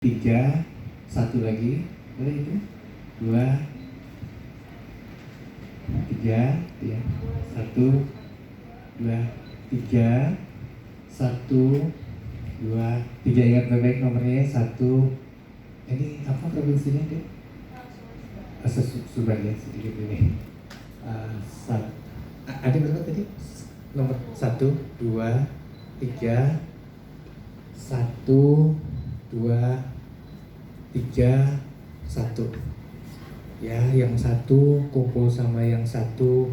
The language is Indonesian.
3, 1 lagi, boleh itu, 2, 3, ya, 1, 2, 3, 1, 2, 3, ingat baik-baik nomornya, 1, ini apa provinsinya deh? Subang ya, sedikit ini. Ada berapa tadi? Nomor 1, 2, 3, 1, 2, 3, 1. Ya, yang satu kumpul sama yang satu